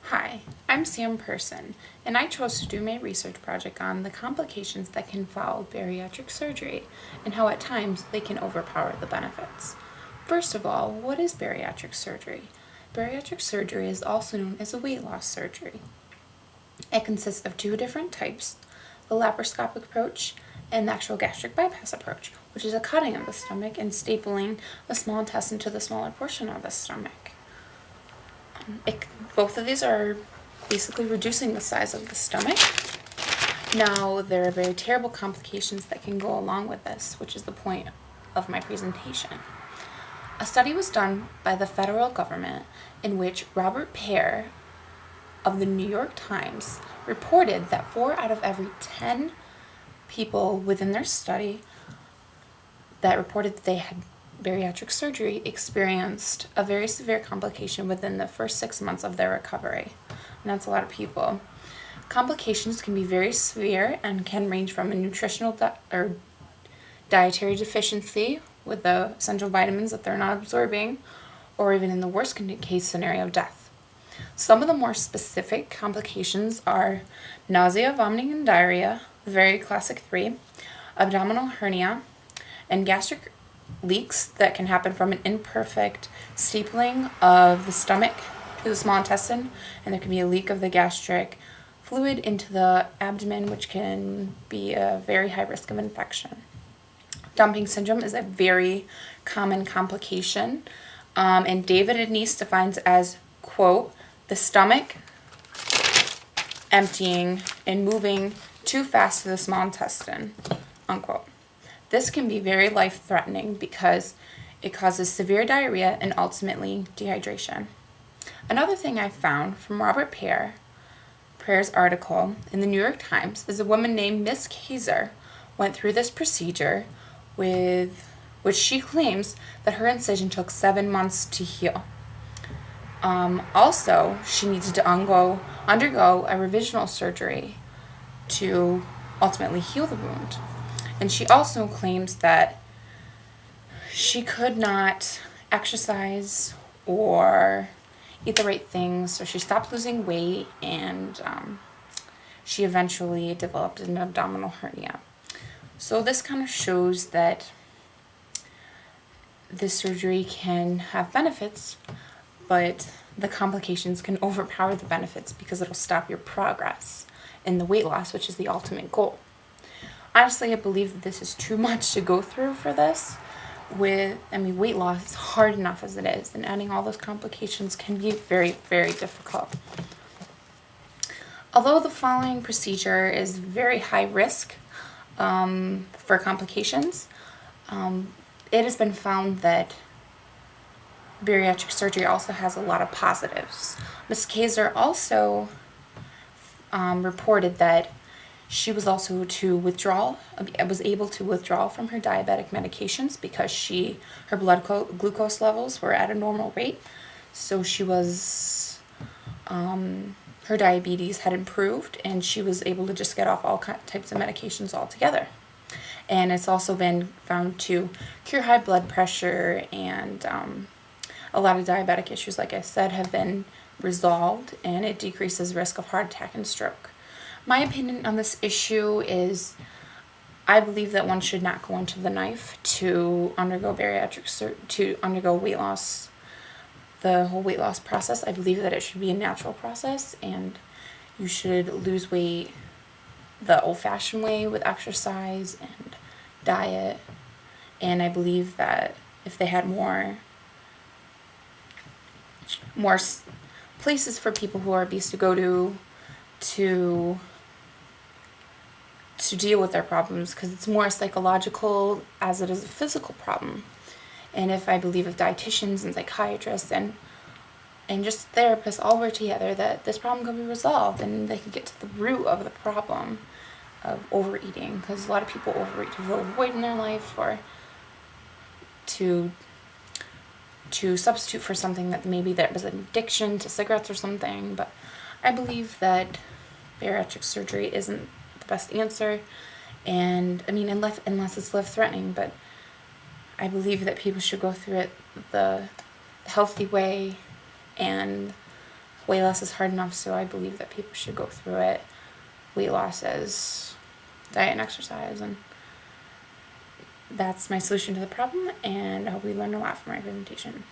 Hi, I'm Sam Person, and I chose to do my research project on the complications that can follow bariatric surgery and how at times they can overpower the benefits. First of all, what is bariatric surgery? Bariatric surgery is also known as a weight loss surgery. It consists of two different types, the laparoscopic approach and the actual gastric bypass approach, which is a cutting of the stomach and stapling the small intestine to the smaller portion of the stomach. Both of these are basically reducing the size of the stomach. Now, there are very terrible complications that can go along with this, which is the point of my presentation. A study was done by the federal government in which Robert Pear of the New York Times reported that 4 out of every 10 people within their study that reported that they had bariatric surgery experienced a very severe complication within the first 6 months of their recovery. And that's a lot of people. Complications can be very severe and can range from a nutritional or dietary deficiency with the essential vitamins that they're not absorbing, or even in the worst case scenario, death. Some of the more specific complications are nausea, vomiting, and diarrhea, the very classic 3, abdominal hernia, and gastric leaks that can happen from an imperfect stapling of the stomach to the small intestine, and there can be a leak of the gastric fluid into the abdomen, which can be a very high risk of infection. Dumping syndrome is a very common complication, and David Anise defines as, quote, the stomach emptying and moving too fast to the small intestine, unquote. This can be very life-threatening because it causes severe diarrhea and ultimately dehydration. Another thing I found from Robert Pear's article in the New York Times is a woman named Miss Kaiser went through this procedure with which she claims that her incision took 7 months to heal. Also, she needed to undergo a revisional surgery to ultimately heal the wound. And she also claims that she could not exercise or eat the right things, so she stopped losing weight, and she eventually developed an abdominal hernia. So this kind of shows that this surgery can have benefits, but the complications can overpower the benefits because it'll stop your progress in the weight loss, which is the ultimate goal. Honestly, I believe that this is too much to go through for this. Weight loss is hard enough as it is, and adding all those complications can be very, very difficult. Although the following procedure is very high risk for complications, it has been found that bariatric surgery also has a lot of positives. Ms. Kaiser also reported that she was also able to withdraw from her diabetic medications because her blood glucose levels were at a normal rate. So she was, her diabetes had improved, and she was able to just get off all types of medications altogether. And it's also been found to cure high blood pressure, and a lot of diabetic issues, like I said, have been resolved, and it decreases risk of heart attack and stroke. My opinion on this issue is I believe that one should not go into the knife to undergo weight loss, the whole weight loss process. I believe that it should be a natural process, and you should lose weight the old-fashioned way with exercise and diet. And I believe that if they had more places for people who are obese to go to deal with their problems, because it's more psychological as it is a physical problem. And if dietitians and psychiatrists and just therapists all work together, that this problem can be resolved and they can get to the root of the problem of overeating, because a lot of people overeat to fill a void in their life or to substitute for something that maybe there was an addiction to cigarettes or something. But I believe that bariatric surgery isn't the best answer, and unless it's life-threatening, but I believe that people should go through it the healthy way and weight loss is hard enough, so I believe that people should go through it. Weight loss is diet and exercise, and that's my solution to the problem, and I hope you learned a lot from my presentation.